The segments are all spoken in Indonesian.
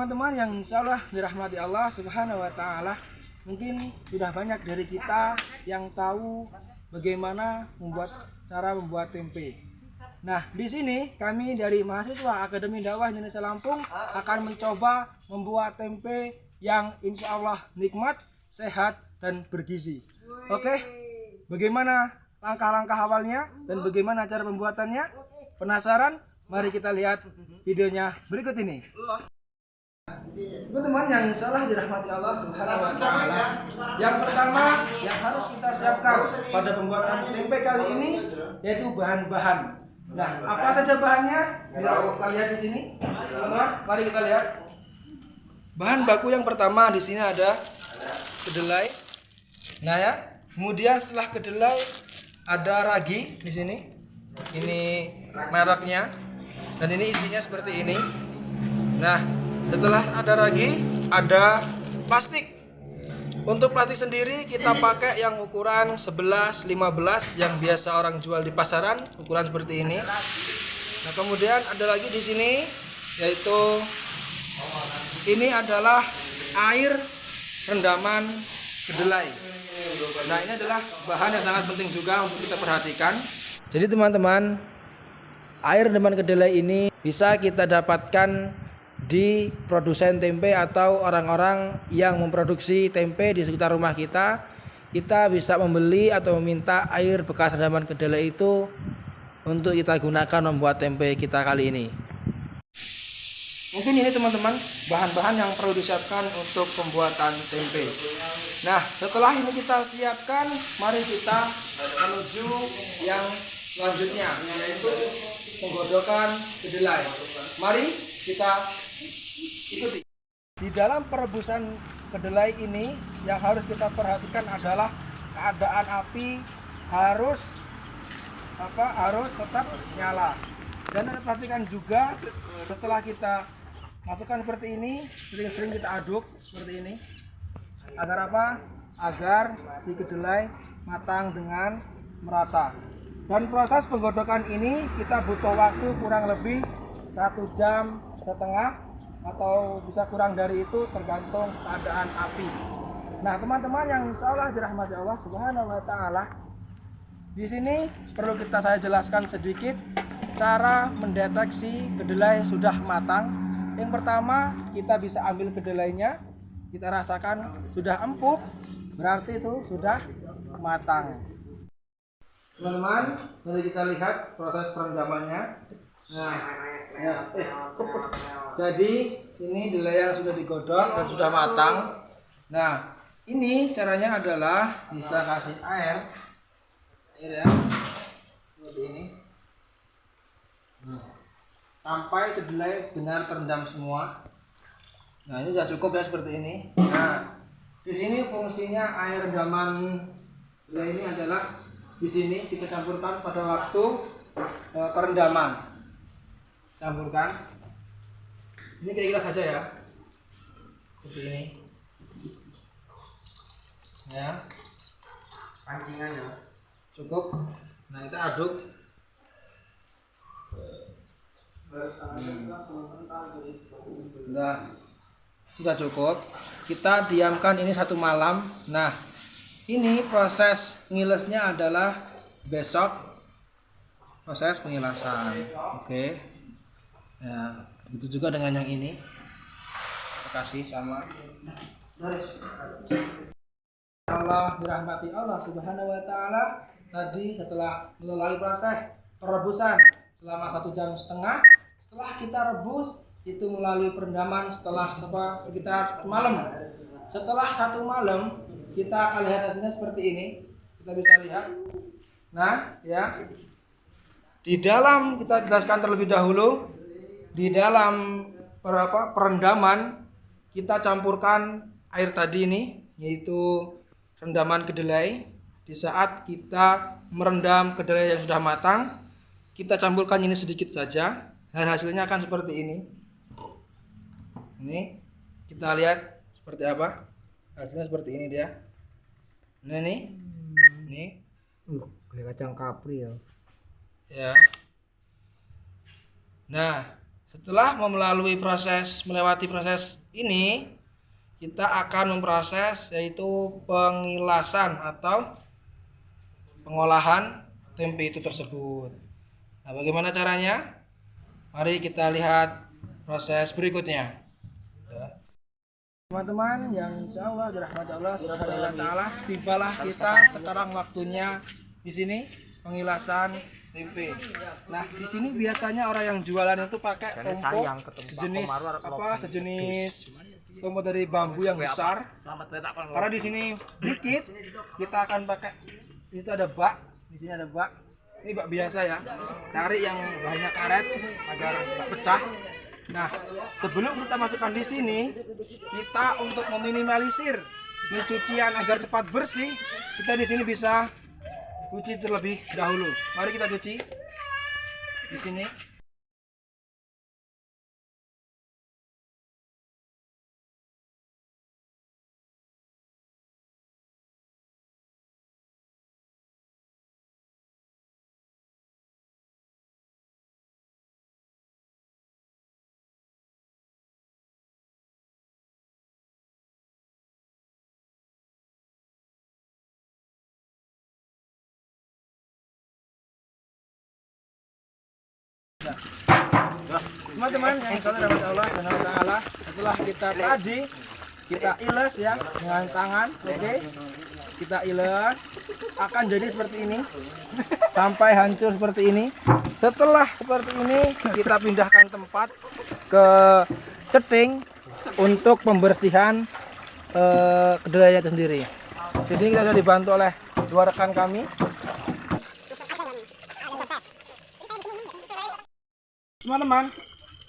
teman-teman yang insya Allah dirahmati Allah Subhanahu wa Ta'ala, mungkin sudah banyak dari kita yang tahu bagaimana cara membuat tempe. Nah, di sini kami dari mahasiswa Akademi Dakwah Indonesia Lampung akan mencoba membuat tempe yang insya Allah nikmat, sehat, dan bergizi. Oke, bagaimana langkah-langkah awalnya dan bagaimana cara pembuatannya? Penasaran? Mari kita lihat videonya berikut ini. Teman-teman yang salah dirahmati Allah Subhanahu wa Ta'ala, yang pertama yang harus kita siapkan pada pembuatan tempe kali ini yaitu bahan-bahan. Nah, apa saja bahannya? Kita lihat di sini. Mari kita lihat. Bahan baku yang pertama di sini ada kedelai. Nah ya, kemudian setelah kedelai ada ragi di sini. Ini mereknya dan ini isinya seperti ini. Nah, setelah ada ragi, ada plastik. Untuk plastik sendiri kita pakai yang ukuran 11-15 yang biasa orang jual di pasaran, ukuran seperti ini. Nah, kemudian ada lagi di sini yaitu ini adalah air rendaman kedelai. Nah, ini adalah bahan yang sangat penting juga untuk kita perhatikan. Jadi teman-teman, air rendaman kedelai ini bisa kita dapatkan di produsen tempe atau orang-orang yang memproduksi tempe di sekitar rumah kita. Kita bisa membeli atau meminta air bekas rendaman kedelai itu untuk kita gunakan membuat tempe kita kali ini. Mungkin ini teman-teman bahan-bahan yang perlu disiapkan untuk pembuatan tempe. Nah, setelah ini kita siapkan, mari kita menuju yang selanjutnya, yaitu penggodokan kedelai. Mari kita ikuti. Di dalam perebusan kedelai ini yang harus kita perhatikan adalah keadaan api harus tetap nyala. Dan perhatikan juga setelah kita masukkan seperti ini, sering-sering kita aduk seperti ini. Agar apa? Agar si kedelai matang dengan merata. Dan proses penggodokan ini kita butuh waktu kurang lebih 1,5 jam atau bisa kurang dari itu tergantung keadaan api. Nah, teman-teman yang insya Allah dirahmati Allah Subhanahu wa Ta'ala, di sini perlu saya jelaskan sedikit cara mendeteksi kedelai sudah matang. Yang pertama, kita bisa ambil kedelainya, kita rasakan sudah empuk, berarti itu sudah matang. Teman-teman, mari kita lihat proses perendamannya. Nah, ya, jadi ini kedelai yang sudah digodok dan sudah matang. Nah, ini caranya adalah bisa kasih air ya, seperti ini. Nah, sampai kedelai benar terendam semua. Nah, ini sudah cukup ya seperti ini. Nah, di sini fungsinya air rendaman kedelai ini adalah di sini kita campurkan pada waktu perendaman. Campurkan. Ini kira-kira saja ya. Seperti ini. Ya. Pancingannya cukup. Nah, kita aduk. Sudah cukup. Kita diamkan ini 1 malam. Nah, ini proses ngilesnya adalah besok proses pengilasan. Oke. Ya, begitu juga dengan yang ini. Terima kasih sama. Allah dirahmati Allah Subhanahu wa Ta'ala, tadi setelah melalui proses perebusan selama 1,5 jam, setelah kita rebus itu melalui perendaman sekitar malam. Setelah 1 malam kita akan lihat hasilnya seperti ini. Kita bisa lihat. Nah, ya. Di dalam kita jelaskan terlebih dahulu, di dalam perendaman kita campurkan air tadi ini, yaitu rendaman kedelai. Di saat kita merendam kedelai yang sudah matang, kita campurkan ini sedikit saja, dan hasilnya akan seperti ini. Ini kita lihat seperti apa. Hasilnya seperti ini dia. Nah, ini kacang kapri ya. Ya. Nah, Setelah melewati proses ini, kita akan memproses yaitu pengilasan atau pengolahan tempe itu tersebut. Nah, bagaimana caranya? Mari kita lihat proses berikutnya. Teman-teman yang insya Allah dirahmati Allah Subhanahu wa Ta'ala, tibalah kita sekarang waktunya di sini pengilasan tempe. Nah, di sini biasanya orang yang jualan itu pakai tumpuk sejenis tumpuk dari bambu yang besar. Karena di sini dikit, kita akan pakai. Di situ ada bak, di sini ada bak. Ini bak biasa ya. Cari yang banyak karet agar tidak pecah. Nah, sebelum kita masukkan di sini, kita untuk meminimalisir pencucian agar cepat bersih, kita di sini bisa cuci terlebih dahulu. Mari kita cuci di sini. Teman-teman yang dirahmati Allah Subhanahu wa Ta'ala, setelah kita iles ya dengan tangan, oke. Kita iles akan jadi seperti ini sampai hancur seperti ini. Setelah seperti ini, kita pindahkan tempat ke ceting untuk pembersihan kedelainya itu sendiri. Di sini kita sudah dibantu oleh dua rekan kami. Teman-teman,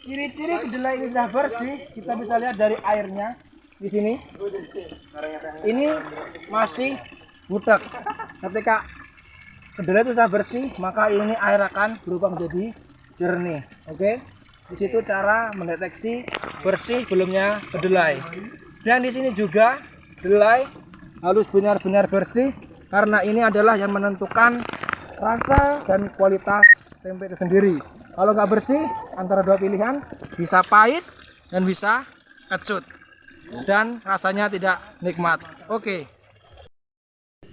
ciri-ciri kedelai ini sudah bersih kita bisa lihat dari airnya di sini. Ini masih butek. Ketika kedelai itu sudah bersih, maka ini air akan berubah menjadi jernih. Oke, di situ cara mendeteksi bersih belumnya kedelai. Dan di sini juga kedelai harus benar-benar bersih karena ini adalah yang menentukan rasa dan kualitas tempe itu sendiri. Kalau nggak bersih, antara dua pilihan, bisa pahit dan bisa kecut dan rasanya tidak nikmat. Oke.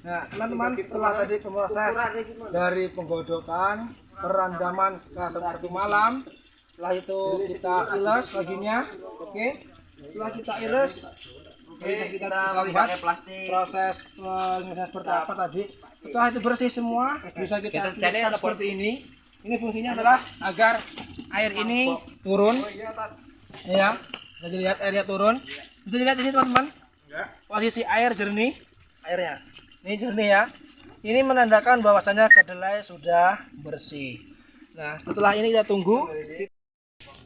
Nah, teman-teman, setelah tadi proses dari penggodokan, perendaman setelah 1 malam, setelah itu kita iles baginya. Oke. Setelah kita iles, kita bisa lihat proses pengelasan seperti apa tadi. Setelah itu bersih semua, bisa kita tuliskan seperti ini. Ini fungsinya adalah agar air ini turun, ya. Bisa dilihat airnya turun. Bisa dilihat ini teman-teman. Posisi air jernih, airnya. Ini jernih ya. Ini menandakan bahwasanya kedelai sudah bersih. Nah, setelah ini kita tunggu.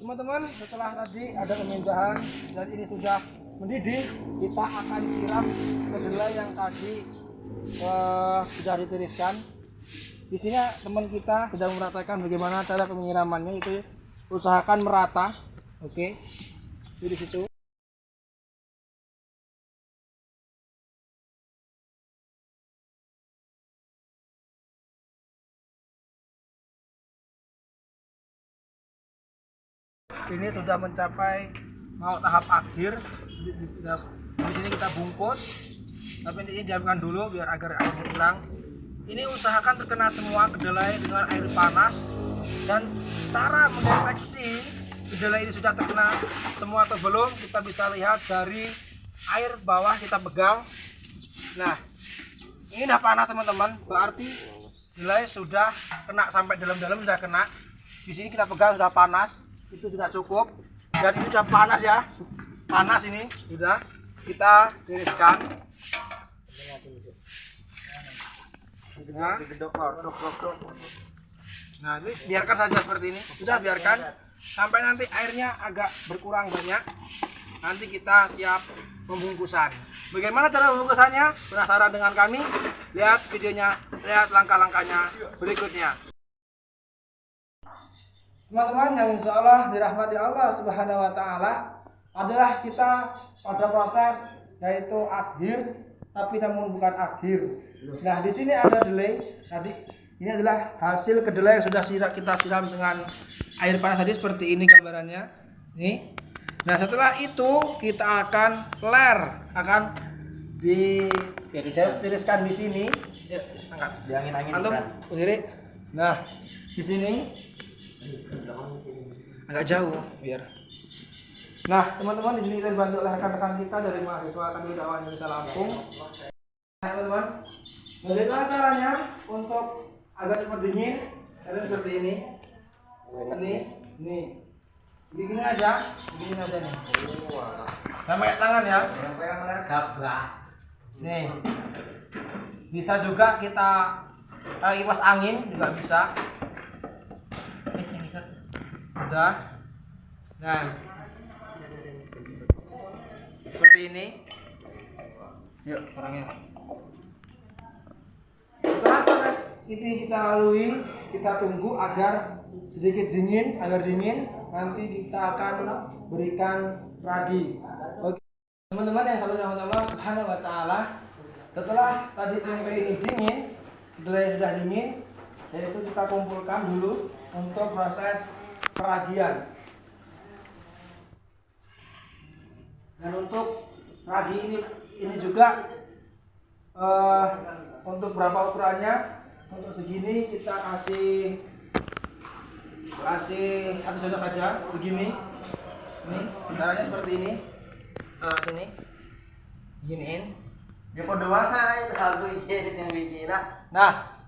Teman-teman, setelah tadi ada pemindahan dan ini sudah mendidih, kita akan siram kedelai yang tadi sudah ditiriskan. Di sini teman kita sedang meratakan bagaimana cara penyiramannya, itu usahakan merata. Oke. Di situ. Ini sudah mencapai tahap akhir. Di sini kita bungkus. Tapi ini diamkan dulu biar agar airnya hilang. Ini usahakan terkena semua kedelai dengan air panas, dan cara mendeteksi kedelai ini sudah terkena semua atau belum kita bisa lihat dari air bawah kita pegang. Nah, ini udah panas teman-teman, berarti kedelai sudah kena sampai dalam-dalam, sudah kena. Di sini kita pegang sudah panas, itu sudah cukup. Dan ini sudah panas ya, panas ini sudah kita tiriskan. Nah, ini biarkan saja seperti ini. Sudah, biarkan sampai nanti airnya agak berkurang banyak. Nanti kita siap pembungkusan. Bagaimana cara pembungkusannya? Penasaran dengan kami? Lihat videonya, lihat langkah-langkahnya berikutnya. Teman-teman yang insya Allah dirahmati Allah Subhanahu wa Ta'ala, adalah kita pada proses yaitu akhir, tapi namun bukan akhir. Nah, di sini ada delay. Tadi ini adalah hasil kedelai yang sudah kita siram dengan air panas tadi seperti ini gambarannya. Nih. Nah, setelah itu kita akan jadi saya tiriskan di sini. Ya, angkat. Diangin-angin. Antum sendiri. Nah, di sini agak jauh biar. Nah, teman-teman, di sini kita dibantu oleh rekan-rekan kita dari mahasiswa Akademi Dakwah Indonesia Lampung. Nah, teman-teman, bagaimana caranya untuk agar cepat dingin? Kalian seperti ini. Nih. Begini aja nih. Nah, pakai tangan ya. Nih. Bisa juga kita kipas angin juga bisa. Udah. Nah. Seperti ini. Yuk, orangnya. Setelah proses ini kita lalui, kita tunggu agar sedikit dingin, nanti kita akan berikan ragi. Oke. Teman-teman yang selalu dirahmati Allah Subhanahu wa taala, setelah tadi tempe ini dingin, sudah dingin, yaitu kita kumpulkan dulu untuk proses peragian. Dan untuk ragi ini juga untuk berapa ukurannya? Untuk segini kita kasih satu sendok aja begini. Ini caranya seperti ini. Sini giniin. Ya podo wae aku iki sing bikin. Nah,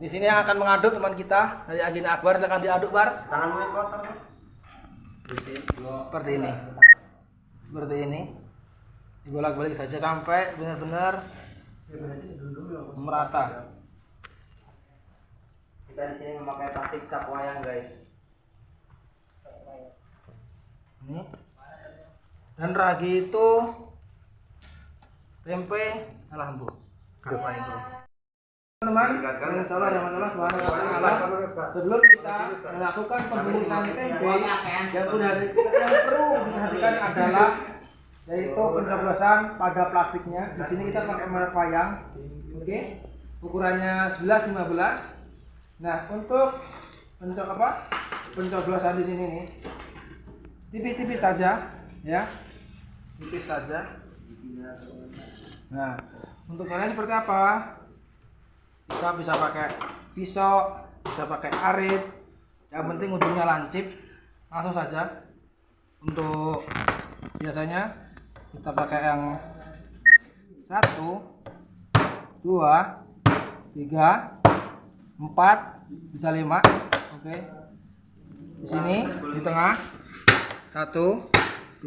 di sini yang akan mengaduk teman kita dari Agina Akbar, silakan diaduk, Bar. Tanganmu yang kotor. Seperti ini. Dibolak-balik saja sampai benar-benar merata. Kita di sini memakai plastik cap wayang, guys. Ini. Dan ragi itu tempe alhambu. Apa itu? Teman-teman, insyaallah rahmatullah subhanahu wa taala. Sebelum kita melakukan pembungkusan tempe, yang perlu diperhatikan adalah yaitu pencoblosan pada plastiknya. Di sini kita pakai merek wayang. Oke. Ukurannya 11-15. Nah, untuk pencoblosan di sini nih. Tipis-tipis saja, ya. Tipis saja. Nah, untuk caranya seperti apa? Kita bisa pakai pisau, bisa pakai arit. Yang penting ujungnya lancip. Langsung saja. Untuk biasanya kita pakai yang 1, 2, 3, 4, bisa 5. Oke. Di sini di tengah 1, 2,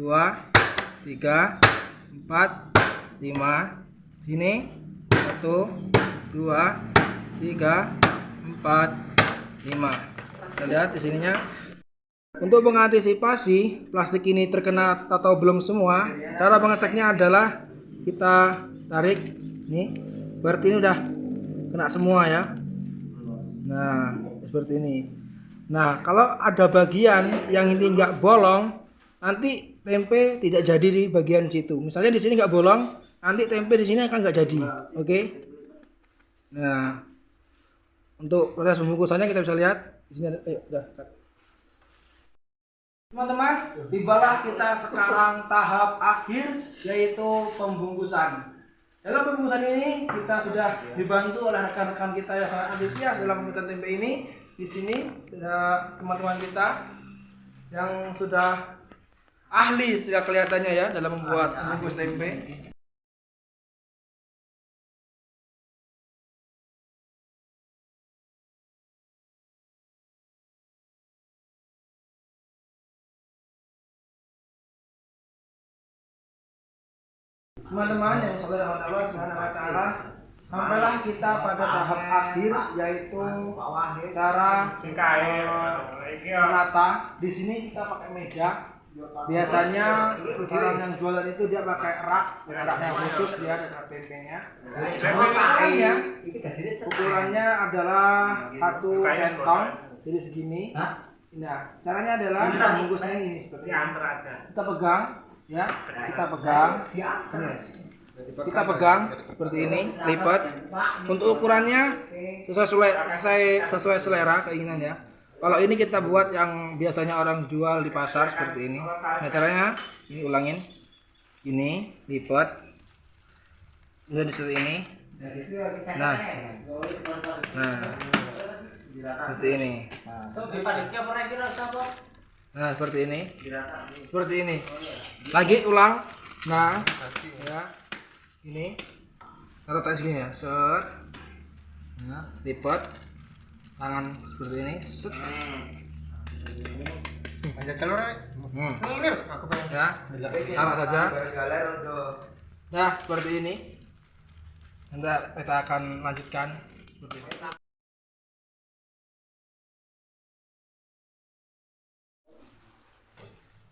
3, 4, 5. Sini 1, 2, 3, 4, 5. Kita lihat di sininya. Untuk mengantisipasi plastik ini terkena atau belum semua, cara pengeceknya adalah kita tarik nih. Berarti ini udah kena semua ya. Nah, seperti ini. Nah, kalau ada bagian yang ini nggak bolong, nanti tempe tidak jadi di bagian situ. Misalnya di sini nggak bolong, nanti tempe di sini akan nggak jadi. Oke? Nah, untuk proses pembungkusannya kita bisa lihat di sini ada. Udah. Teman-teman, tibalah kita sekarang tahap akhir, yaitu pembungkusan. Dalam pembungkusan ini kita sudah dibantu oleh rekan-rekan kita yang sangat antusias dalam pembuatan tempe ini. Di sini sudah teman-teman kita yang sudah ahli setiap kelihatannya ya dalam membuat bungkus tempe. Teman-teman yang saudara Allah Subhanahu wa taala, sampailah kita pada tahap akhir, yaitu cara menata. Di sini kita pakai meja. Biasanya orang yang jualan itu dia pakai rak yang khusus, dia ada tempenya. Ukurannya adalah 1 centong, jadi segini. Nah, caranya adalah membungkusnya ini seperti ini. Kita pegang. Ya, kita pegang seperti ini, lipat. Untuk ukurannya sesuai selera keinginan ya. Kalau ini kita buat yang biasanya orang jual di pasar seperti ini. Nah, caranya ini ulangin. Ini lipat. Udah seperti ini. Nah. Seperti ini. Nah, seperti ini. Seperti ini. Lagi ulang. Nah, ya. Ini. Taruh tangan segini ya. Set. Nah, lipat. Tangan seperti ini. Set. Ada celur. Ini aku pengen. Ya. Taruh saja. Nah, seperti ini. Nanti kita akan lanjutkan seperti ini.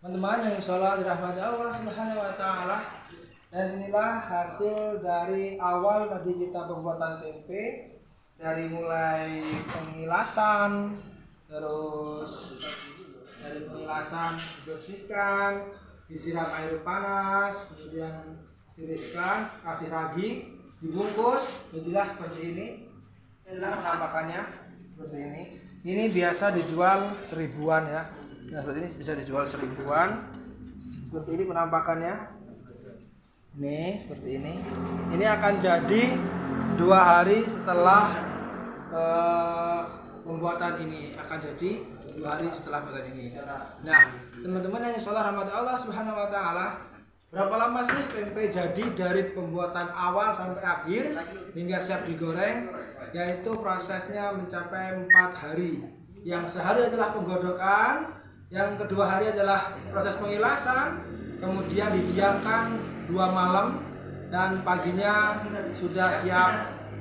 Teman-teman yang insyaallah dirahmati Allah Subhanahu wa taala, dan inilah hasil dari awal tadi kita pembuatan tempe, dari mulai pengilasan, terus dari pengilasan dibersihkan, disiram air panas, kemudian tiriskan, kasih ragi, dibungkus, jadilah seperti ini. Inilah penampakannya seperti ini. Ini biasa dijual 1000-an ya. Nah, seperti ini bisa dijual 1000-an. Seperti ini penampakannya. Ini seperti ini. Ini akan jadi 2 hari setelah pembuatan ini. Akan jadi 2 hari setelah pembuatan ini. Nah, teman-teman yang insyaallah rahmat Allah Subhanahu wa taala, berapa lama sih tempe jadi dari pembuatan awal sampai akhir hingga siap digoreng? Yaitu prosesnya mencapai 4 hari. Yang sehari adalah penggodokan, yang kedua hari adalah proses pengilasan, kemudian didiamkan 2 malam, dan paginya sudah siap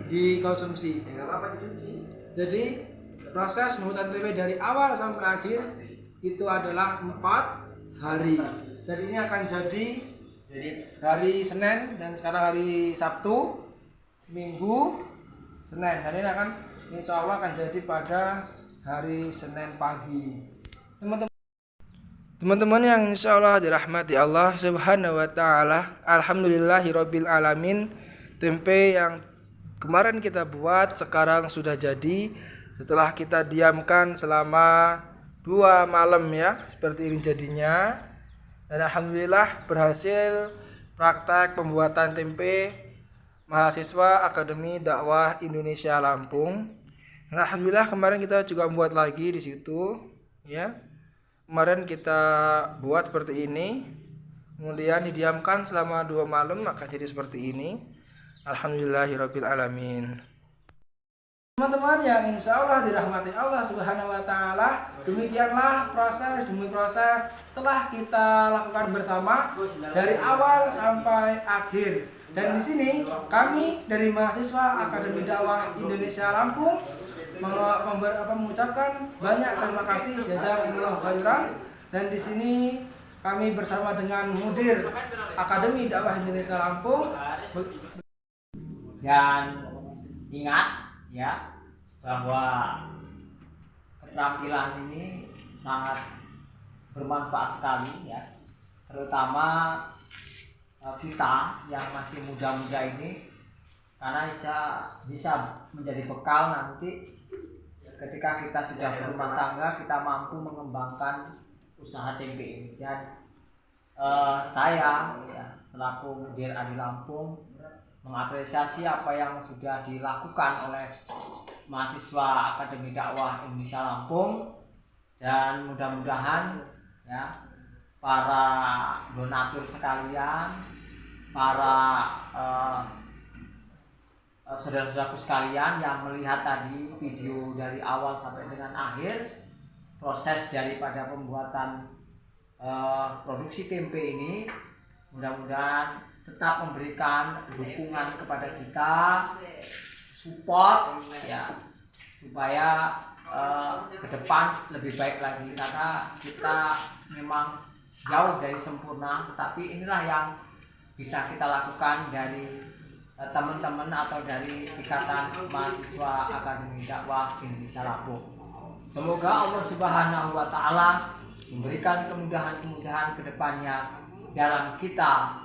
dikonsumsi. Jadi proses pembuatan tempe dari awal sampai akhir itu adalah 4 hari. Dan ini akan jadi hari Senin, dan sekarang hari Sabtu, Minggu, Senin. Dan ini akan insya Allah akan jadi pada hari Senin pagi. Teman-teman yang insya Allah dirahmati Allah Subhanahu wa taala, alhamdulillahirabbil alamin, tempe yang kemarin kita buat sekarang sudah jadi setelah kita diamkan selama 2 malam ya. Seperti ini jadinya. Dan alhamdulillah berhasil praktek pembuatan tempe mahasiswa Akademi Dakwah Indonesia Lampung. Dan alhamdulillah kemarin kita juga membuat lagi di situ ya. Kemarin kita buat seperti ini, kemudian didiamkan selama 2 malam maka jadi seperti ini. Alhamdulillahirabbil alamin. Teman-teman yang insya Allah dirahmati Allah Subhanahu wa taala, demikianlah proses demi proses telah kita lakukan bersama dari awal sampai akhir. Dan di sini kami dari mahasiswa Akademi Dakwah Indonesia Lampung mengucapkan banyak terima kasih jazakumullah khairan. Dan di sini kami bersama dengan Mudir Akademi Dakwah Indonesia Lampung. Dan ingat ya bahwa keterampilan ini sangat bermanfaat sekali ya, terutama kita yang masih muda-muda ini, karena bisa menjadi bekal nanti ketika kita sudah berumah tangga, kita mampu mengembangkan usaha tempe ini. Dan saya ya, selaku Mudir Adi Lampung mengapresiasi apa yang sudah dilakukan oleh mahasiswa Akademi Dakwah Indonesia Lampung, dan mudah-mudahan ya para donatur sekalian, para saudara-saudaraku sekalian yang melihat tadi video dari awal sampai dengan akhir proses daripada pembuatan produksi tempe ini, mudah-mudahan tetap memberikan dukungan kepada kita, support ya, supaya ke depan lebih baik lagi, karena kita memang jauh dari sempurna, tetapi inilah yang bisa kita lakukan dari teman-teman atau dari Ikatan Mahasiswa Akademi Dakwah Indonesia Lampung. Semoga Allah Subhanahu wa taala memberikan kemudahan-kemudahan ke depannya dalam kita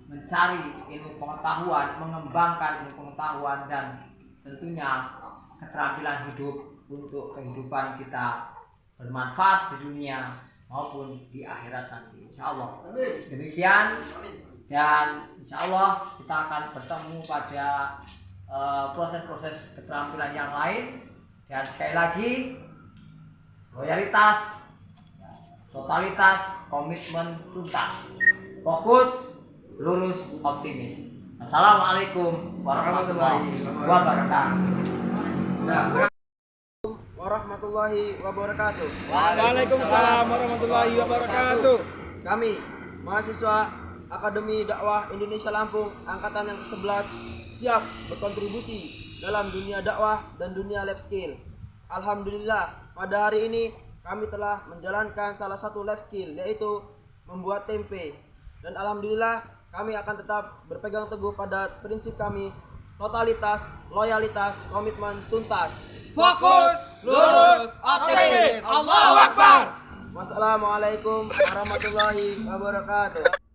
mencari ilmu pengetahuan, mengembangkan ilmu pengetahuan, dan tentunya keterampilan hidup untuk kehidupan kita bermanfaat di dunia maupun di akhirat nanti, insya Allah. Demikian, dan insya Allah kita akan bertemu pada proses-proses keterampilan yang lain. Dan sekali lagi, loyalitas, totalitas, komitmen tuntas, fokus, lurus, optimis. Assalamualaikum warahmatullahi wabarakatuh. Warahmatullahi wabarakatuh. Waalaikumsalam warahmatullahi wabarakatuh. Kami mahasiswa Akademi Dakwah Indonesia Lampung angkatan yang ke-11 siap berkontribusi dalam dunia dakwah dan dunia life skill. Alhamdulillah, pada hari ini kami telah menjalankan salah satu life skill, yaitu membuat tempe. Dan alhamdulillah kami akan tetap berpegang teguh pada prinsip kami: totalitas, loyalitas, komitmen tuntas. Fokus, lurus, optimis. Allahu Akbar. Wassalamualaikum warahmatullahi wabarakatuh.